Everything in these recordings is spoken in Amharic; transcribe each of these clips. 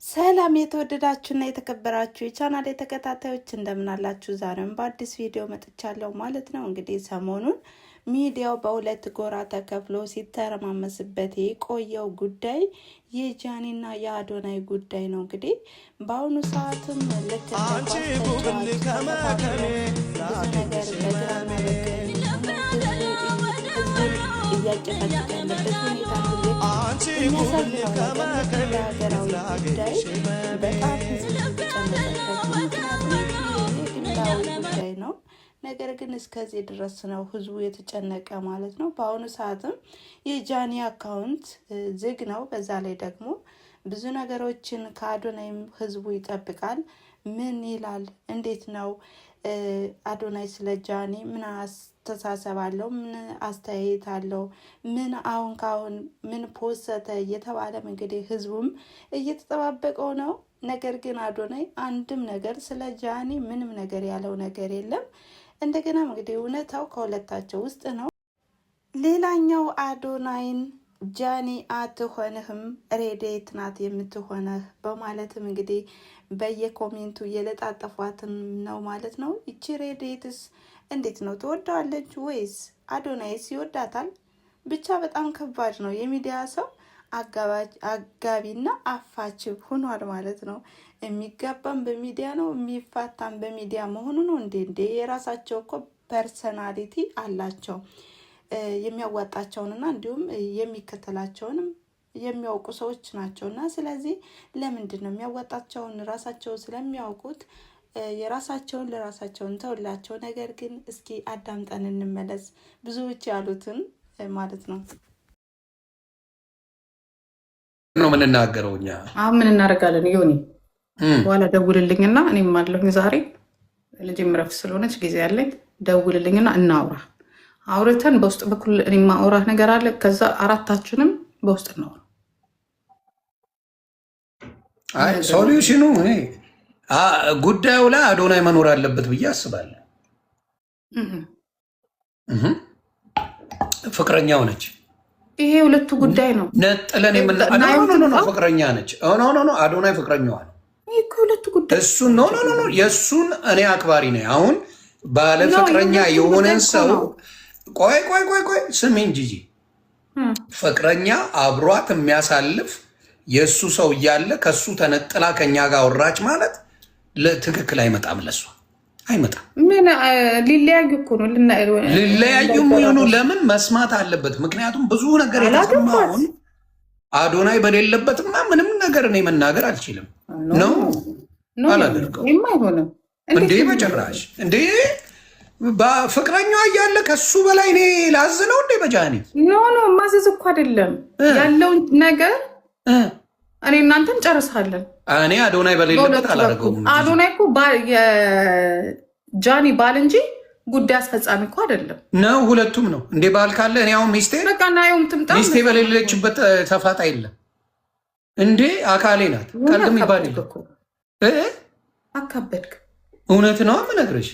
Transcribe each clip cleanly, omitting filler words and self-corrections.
ሰላም የተወደዳችሁና የተከበራችሁ የቻናሌ ተከታታዮች እንደምን አላችሁ? ዛሬም በአዲስ ቪዲዮ መጥቻለሁ ማለት ነው። እንግዲህ ሰሞኑን ሚዲያው በሁለት ጎራ ተከፍሎ ሲተረማመስበት የቆየው ጉዳይ የጃኒና የአዶናይ ጉዳይ ነው። እንግዲህ በአሁኑ ሰዓትም ልክ እያጨፈጨፈ ያለበት ሁኔታ ጉዳይ ነው። ነገር ግን እስከዚህ ድረስ ነው ህዝቡ የተጨነቀ ማለት ነው። በአሁኑ ሰዓትም የጃኒ አካውንት ዝግ ነው። በዛ ላይ ደግሞ ብዙ ነገሮችን ከአዶናይም ህዝቡ ይጠብቃል። ምን ይላል? እንዴት ነው አዶናይ ስለ ጃኒ ምን አስተሳሰብ አለው? ምን አስተያየት አለው? ምን አሁን ካሁን ምን ፖሰተ እየተባለም እንግዲህ ህዝቡም እየተጠባበቀው ነው። ነገር ግን አዶናይ አንድም ነገር ስለ ጃኒ ምንም ነገር ያለው ነገር የለም። እንደገና እንግዲህ እውነታው ከሁለታቸው ውስጥ ነው። ሌላኛው አዶናይን ጃኒ አትሆንህም ሬዴት ናት የምትሆነህ በማለትም እንግዲህ በየኮሜንቱ እየለጣጠፏትን ነው ማለት ነው። ይቺ ሬዴትስ እንዴት ነው? ትወደዋለች ወይስ አዶናይስ ይወዳታል? ብቻ በጣም ከባድ ነው። የሚዲያ ሰው አጋቢና አፋች ሆኗል ማለት ነው። የሚጋባም በሚዲያ ነው፣ የሚፋታም በሚዲያ መሆኑ ነው። እንዴ የራሳቸው እኮ ፐርሰናሊቲ አላቸው። የሚያዋጣቸውንና እንዲሁም የሚከተላቸውንም የሚያውቁ ሰዎች ናቸውና፣ ስለዚህ ለምንድን ነው የሚያዋጣቸውን ራሳቸው ስለሚያውቁት የራሳቸውን ለራሳቸው እንተውላቸው። ነገር ግን እስኪ አዳምጠን እንመለስ ብዙዎች ያሉትን ማለት ነው ነው የምንናገረው። እኛ አሁን ምን እናደርጋለን? ዮኒ በኋላ ደውልልኝና እኔም አለሁኝ ዛሬ ልጅም እረፍት ስለሆነች ጊዜ ያለኝ ደውልልኝና እናውራ። አውርተን በውስጥ በኩል እኔ ማውራት ነገር አለ። ከዛ አራታችንም በውስጥ እናውራ። አይ ሶሉሽኑ ጉዳዩ ላይ አዶናይ መኖር አለበት ብዬ አስባለሁ። ፍቅረኛው ነች። ይሄ ሁለቱ ጉዳይ ነው። ነጥለን ፍቅረኛ ነች። አዶናይ ፍቅረኛዋ ነው። ሁለቱ ጉዳይ እሱን ኖ የእሱን እኔ አክባሪ ነኝ። አሁን ባለ ፍቅረኛ የሆነን ሰው ቆይ ስሚኝ ጂጂ፣ ፍቅረኛ አብሯት የሚያሳልፍ የእሱ ሰው እያለ ከሱ ተነጥላ ከኛ ጋር ወራች ማለት ትክክል አይመጣም። ለሷ አይመጣም። ምን ሊለያዩ እኮ ነው። ሊለያዩ የሚሆኑ ለምን መስማት አለበት? ምክንያቱም ብዙ ነገር የተሰማውን አዶናይ በሌለበትማ ምንም ነገር እኔ መናገር አልችልም ነው አላደርገውም እንዴ በጭራሽ እንዴ። በፍቅረኛዋ እያለ ከሱ በላይ እኔ ላዝ ነው እንዴ? በጃኒ ኖ ማዘዝ እኮ አይደለም ያለውን ነገር እኔ እናንተን ጨርሳለን። እኔ አዶናይ በሌለበት አላደርገውም። አዶናይ እኮ ጃኒ ባል እንጂ ጉዳይ አስፈጻሚ እኮ አይደለም ነው። ሁለቱም ነው እንዴ። ባል ካለ እኔ አሁን ሚስቴ በሌለችበት ተፋታ የለም እንዴ። አካሌ ናት። ቀልድም ይባል አካበድክ። እውነት ነው የምነግርሽ።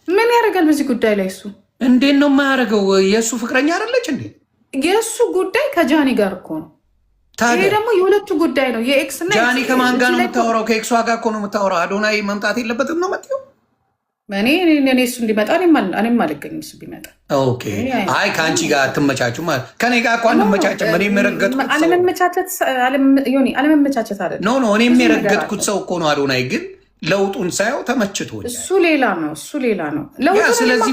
ምን ያደርጋል በዚህ ጉዳይ ላይ? እሱ እንዴት ነው የማያደርገው? የእሱ ፍቅረኛ አይደለች እንዴ? የእሱ ጉዳይ ከጃኒ ጋር እኮ ነው። ይሄ ደግሞ የሁለቱ ጉዳይ ነው። የኤክስ እና ጃኒ ከማን ጋር ነው የምታወራው? ከኤክሷ ጋር እኮ ነው የምታወራው። አዶናይ መምጣት የለበትም ነው መጥተው እኔ እሱ እንዲመጣ እኔም አልገኝም። እሱ ቢመጣ ኦኬ። አይ ከአንቺ ጋር አትመቻቹም ማለት ከኔ ጋር እኮ አንመቻችም። እኔ የረገጥኩት አለመመቻቸት አለ ኖ እኔ የረገጥኩት ሰው እኮ ነው አዶናይ። ግን ለውጡን ሳየው ተመችቶኛል። እሱ ሌላ ነው። ስለዚህ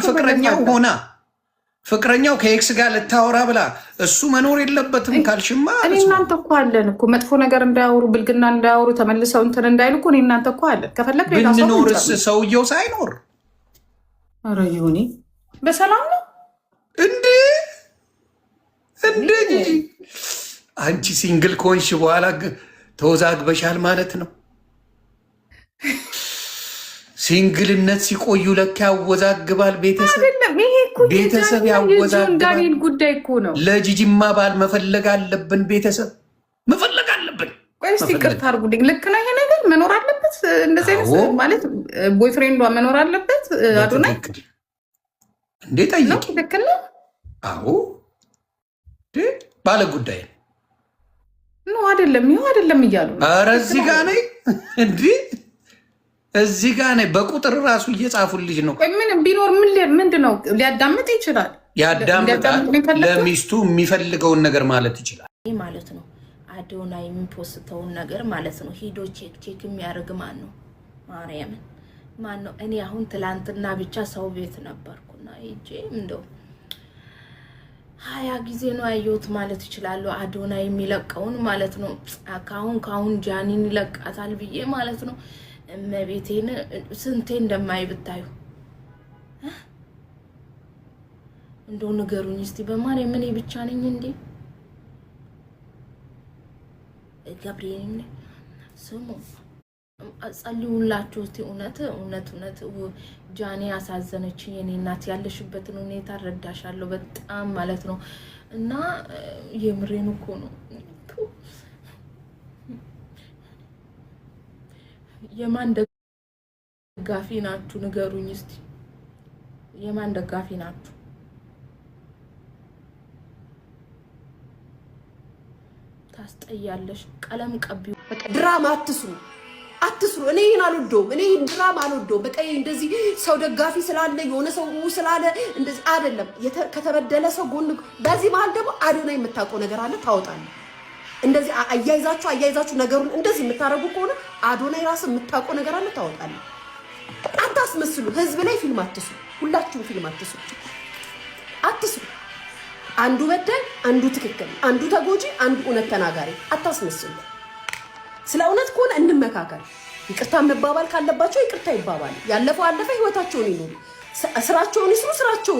ፍቅረኛው ከኤክስ ጋር ልታወራ ብላ እሱ መኖር የለበትም ካልሽማ፣ እኔ እናንተ እኮ አለን እኮ መጥፎ ነገር እንዳያወሩ ብልግና እንዳያወሩ ተመልሰው እንትን እንዳይሉ እኮ እኔ እናንተ እኮ አለን። ከፈለግ ብንኖርስ ሰውየው ሳይኖር ኧረ ይሁኒ በሰላም ነው እንዴ? አንቺ ሲንግል ከሆንሽ በኋላ ተወዛግበሻል ማለት ነው። ሲንግልነት ሲቆዩ ለካ ያወዛግባል። ቤተሰብ ያወዛግባል። ጉዳይ እኮ ነው። ለጂጂማ ባል መፈለግ አለብን። ቤተሰብ መፈለግ አለብን። እስቲ ይቅርታ አድርጉልኝ። ልክ ነው ይሄ ነገር መኖር አለበት። እንደዚህ አይነት ማለት ቦይፍሬንዷ መኖር አለበት። አዶናይ እንዴ ጠይቂ። ልክ ነው። አዎ ባለ ጉዳይ ነው አይደለም ይሄ አይደለም እያሉ ኧረ እዚህ ጋር ነኝ እንዴ እዚህ ጋር ነኝ በቁጥር ራሱ እየጻፉልኝ ነው ምን ቢኖር ምንድነው ሊያዳምጥ ይችላል ያዳምጣል ለሚስቱ የሚፈልገውን ነገር ማለት ይችላል ማለት ነው አዶናይ የሚፖስተውን ነገር ማለት ነው ሂዶ ቼክ የሚያደርግ ማን ነው ማርያምን ማን ነው እኔ አሁን ትላንትና ብቻ ሰው ቤት ነበርኩና እጄ እንደው 20 ጊዜ ነው ያየሁት ማለት ይችላል አዶናይ የሚለቀውን ማለት ነው ካሁን ጃኒን ይለቃታል ብዬ ማለት ነው እመቤቴን ስንቴ እንደማይ ብታዩ እንደው ንገሩኝ እስቲ በማርያም እኔ ብቻ ነኝ እንዴ ገብርኤል ስሙ ጸልዩላችሁ እስቲ እውነት ጃኒ አሳዘነችኝ የኔ እናት ያለሽበትን ሁኔታ ረዳሻለሁ በጣም ማለት ነው እና የምሬን እኮ ነው የማን ደጋፊ ናችሁ ንገሩኝ እስቲ የማን ደጋፊ ናችሁ ታስጠያለሽ ቀለም ቀቢው በቃ ድራማ አትስሩ እኔ ይሄን አልወደውም እኔ ድራማ አልወደውም በቃ እንደዚህ ሰው ደጋፊ ስላለ የሆነ ሰው ስላለ እንደዚህ አይደለም ከተበደለ ሰው ጎን በዚህ መሃል ደግሞ አዶናይ የምታውቀው ነገር አለ ታውጣለህ እንደዚህ አያይዛችሁ ነገሩን እንደዚህ የምታረጉ ከሆነ አዶናይ ራስ የምታውቀው ነገር አለ ታውጣለህ አታስመስሉ ህዝብ ላይ ፊልም አትስሩ ሁላችሁም ፊልም አትስሩ አንዱ በደል አንዱ ትክክል አንዱ ተጎጂ አንዱ እውነት ተናጋሪ አታስመስሉ ስለ እውነት ከሆነ እንመካከል ይቅርታ መባባል ካለባቸው ይቅርታ ይባባል ያለፈው አለፈ ህይወታቸውን ይኖሩ ስራቸውን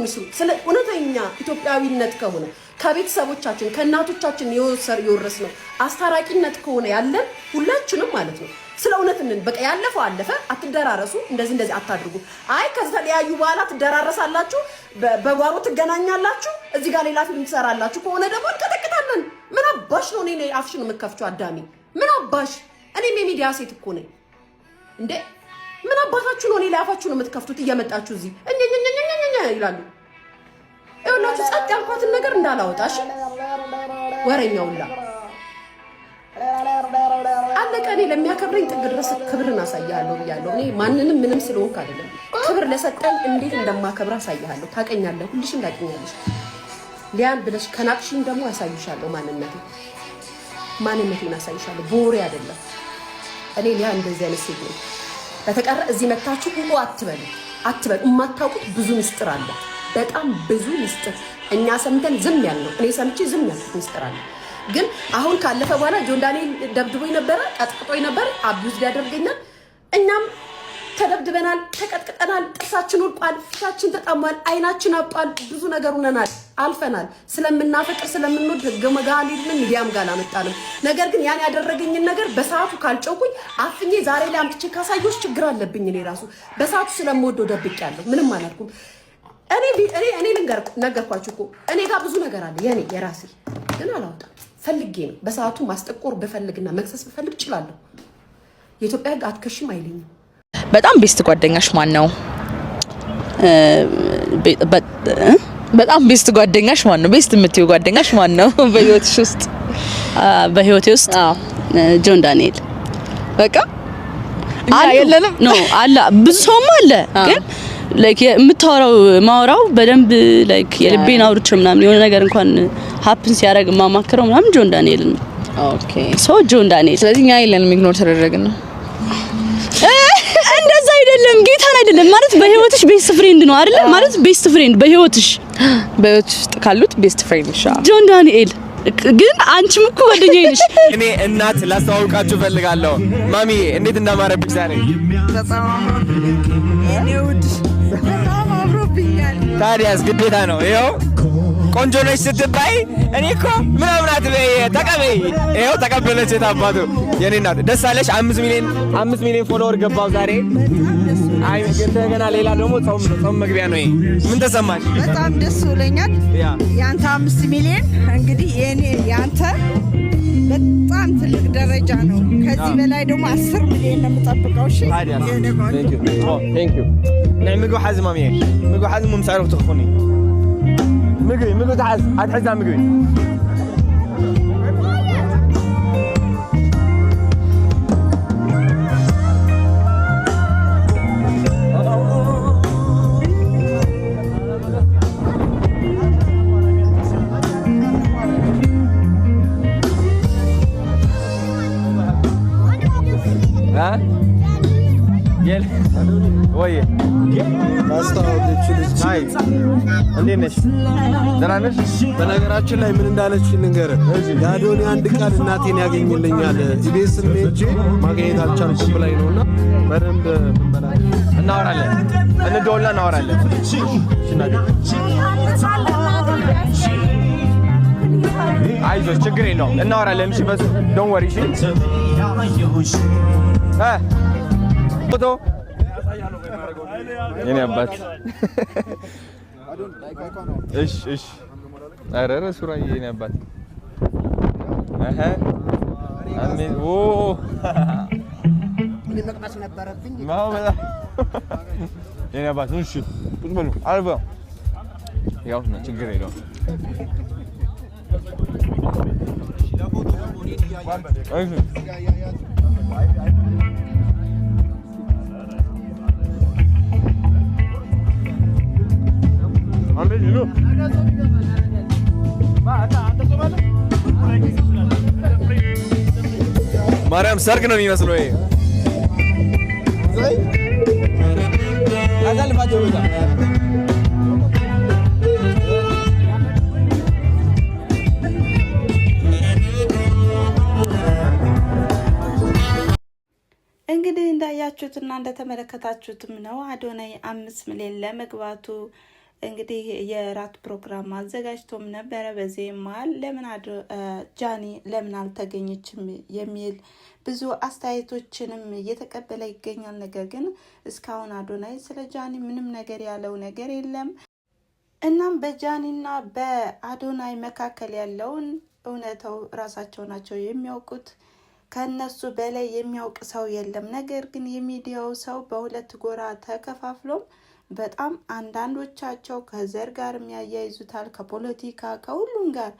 ይስሩ ስለ እውነተኛ ኢትዮጵያዊነት ከሆነ ከቤተሰቦቻችን ከእናቶቻችን የወረስነው አስታራቂነት ከሆነ ያለን ሁላችንም ማለት ነው ስለ እውነትን በቃ ያለፈው አለፈ አትደራረሱ እንደዚህ አታድርጉ አይ ከተለያዩ በኋላ ትደራረሳላችሁ በጓሮ ትገናኛላችሁ እዚህ ጋር ሌላ ፊልም ትሰራላችሁ ከሆነ ደግሞ እንቀጠቅጣለን ምን አባሽ ነው እኔ አፍሽን የምከፍቹ አዳሚ ምን አባሽ እኔም የሚዲያ ሴት እኮ ነኝ እንዴ ምን አባታችሁ ነው እኔ ላይ አፋችሁን የምትከፍቱት እየመጣችሁ እዚህ እኛኛኛኛኛ ይላሉ ይኸውላችሁ ጸጥ ያልኳትን ነገር እንዳላወጣሽ ወሬኛውላ አለቀ እኔ ለሚያከብረኝ ጥግ ድረስ ክብርን አሳያለሁ ብያለሁ እኔ ማንንም ምንም ስለሆንክ አይደለም ክብር ለሰጠኝ እንዴት እንደማከብር አሳያለሁ ታቀኛለህ ሁልሽም ታቀኛለሽ ሊያን ብለሽ ከናቅሽኝ ደግሞ አሳይሻለሁ ማንነቴን አሳይሻለሁ ቦሬ አይደለም እኔ ሊያን እንደዚህ አይነት ሴት ነኝ ለተቀረ እዚህ መታችሁ ሁሉ አትበሉ የማታውቁት ብዙ ምስጥር አለ በጣም ብዙ ምስጥር እኛ ሰምተን ዝም ያልነው እኔ ሰምቼ ዝም ያልኩት ምስጥር አለ ግን አሁን ካለፈ በኋላ ጆን ዳንኤል ደብድቦኝ ነበር ቀጥቅጦኝ ነበር አቢዩዝ ያደርገኛል እኛም ተደብድበናል ተቀጥቅጠናል ጥርሳችን ወልቋል ፊታችን ተጣሟል አይናችን አጧል ብዙ ነገር ሆነናል አልፈናል ስለምናፈቅር ስለምንወድ ገመጋሊልን ሚዲያም ጋር አመጣንም ነገር ግን ያን ያደረገኝን ነገር በሰዓቱ ካልጨውኩኝ አፍኜ ዛሬ ላይ አምጥቼ ካሳዮች ችግር አለብኝ እኔ ራሱ በሰዓቱ ስለምወደው ደብቄያለሁ ምንም አላልኩም እኔ ነገርኳችሁ እኮ እኔ ጋር ብዙ ነገር አለ የኔ የራሴ ግን አላወጣም ፈልጌ ነው በሰዓቱ ማስጠቆር በፈልግና መክሰስ በፈልግ እችላለሁ የኢትዮጵያ ሕግ አትከሽም አይልኝም በጣም ቤስት ጓደኛሽ ማን ነው በጣም ቤስት ጓደኛሽ ማን ነው ቤስት የምትይው ጓደኛሽ ማን ነው በህይወትሽ ውስጥ በህይወቴ ውስጥ ጆን ዳንኤል በቃ የለንም ኖ አላ ብዙ ሰውም አለ ግን ላይክ ማውራው በደንብ ላይክ የልቤን አውርቼ ምናምን የሆነ ነገር እንኳን ሃፕን ሲያደርግ ማማከረው ምናምን ጆን ዳንኤል ነው ኦኬ ሶ ጆን ዳንኤል ስለዚህ እኛ የለንም ኢግኖር ተደረግን ነው እንደዛ አይደለም ጌታን አይደለም ማለት በህይወትሽ ቤስት ፍሬንድ ነው አይደል ማለት ቤስት ፍሬንድ በህይወትሽ ውስጥ ካሉት ቤስት ፍሬንድ ጆን ዳንኤል ግን አንቺም እኮ ጓደኛዬ ነሽ እኔ እናት ላስተዋውቃችሁ ፈልጋለሁ ማሚ እንዴት እንዳማረብሽ ዛሬ ታዲያስ ግዴታ ነው ይኸው ቆንጆ ነሽ ስትባይ እኔ እኮ ምናምን አትበይ ተቀበይ ይኸው ተቀበለች የታባቱ የኔ እናት ደስ አለሽ 5 ሚሊዮን ፎሎወር ገባው ዛሬ አይ እንደገና ሌላ ደግሞ ጾም መግቢያ ነው ምን ተሰማሽ በጣም ደስ ብሎኛል ያንተ 5 ሚሊዮን እንግዲህ የኔ ያንተ በጣም ትልቅ ደረጃ ነው ከዚህ በላይ ደግሞ 10 ሚሊዮን ነው የምጠብቀው እሺ ቴንክ ዩ ናይ ምግብ ሓዝማም ምግብ ሓዝሙ ምሳሩ ትخوني ምግብ ተሓዝ ኣትሕዛ ምግብ ወይ ታስታውቂች ልጅ አይ እንዴት ነሽ? ደህና ነሽ? በነገራችን ላይ ምን እንዳለች ልንገር። የአዶኒ አንድ ቃል እናቴን ያገኝልኛል ኢቢኤስን ሄጄ ማግኘት አልቻልኩም ብላኝ ነውና በደንብ እናወራለን፣ እንደውላ እናወራለን። አይዞሽ ችግር የለውም እናወራለን። እሺ በሱ ዶንት ወሪ። እሺ ፎቶ የኔ አባት እሺ እሺ ኧረ ሱራዬ የኔ አባት አሜን ኦ እኔ መቅመስ ነበረብኝ ማውላ የኔ አባት እሺ ቁጭ በሉ አልባ ያው ነው ችግር የለውም። ማርያም ሰርግ ነው የሚመስለው ይሄ አዛልፋቸው በቃ እንግዲህ እንዳያችሁትና እንደተመለከታችሁትም ነው አዶናይ 5 ሚሊዮን ለመግባቱ እንግዲህ የራት ፕሮግራም አዘጋጅቶም ነበረ። በዚህ መሀል ለምን ጃኒ ለምን አልተገኘችም የሚል ብዙ አስተያየቶችንም እየተቀበለ ይገኛል። ነገር ግን እስካሁን አዶናይ ስለ ጃኒ ምንም ነገር ያለው ነገር የለም። እናም በጃኒና በአዶናይ መካከል ያለውን እውነታው ራሳቸው ናቸው የሚያውቁት። ከነሱ በላይ የሚያውቅ ሰው የለም። ነገር ግን የሚዲያው ሰው በሁለት ጎራ ተከፋፍሎም በጣም አንዳንዶቻቸው ከዘር ጋር የሚያያይዙታል፣ ከፖለቲካ ከሁሉም ጋር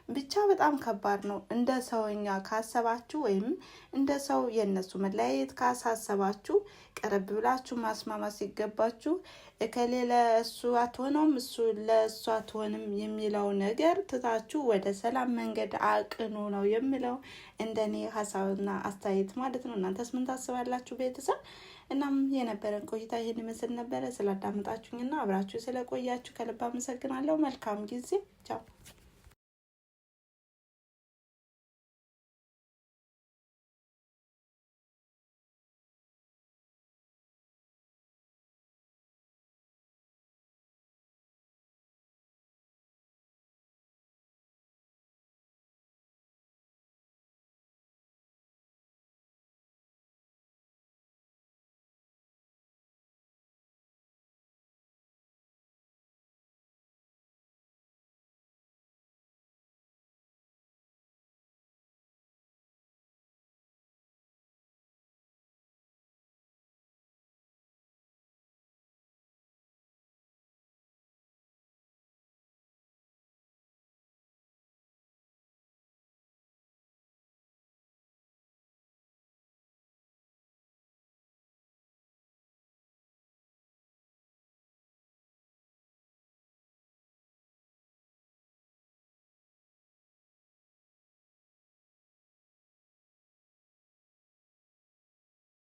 ብቻ በጣም ከባድ ነው። እንደ ሰውኛ ካሰባችሁ ወይም እንደ ሰው የነሱ መለያየት ካሳሰባችሁ ቀረብ ብላችሁ ማስማማት ሲገባችሁ ከሌላ እሱ አትሆነውም እሱ ለእሱ አትሆንም የሚለው ነገር ትታችሁ ወደ ሰላም መንገድ አቅኑ ነው የሚለው እንደኔ ሀሳብና አስተያየት ማለት ነው። እናንተስ ምን ታስባላችሁ ቤተሰብ? እናም የነበረን ቆይታ ይህን ይመስል ነበረ። ስላዳመጣችሁኝና አብራችሁ ስለቆያችሁ ከልብ አመሰግናለሁ። መልካም ጊዜ። ቻው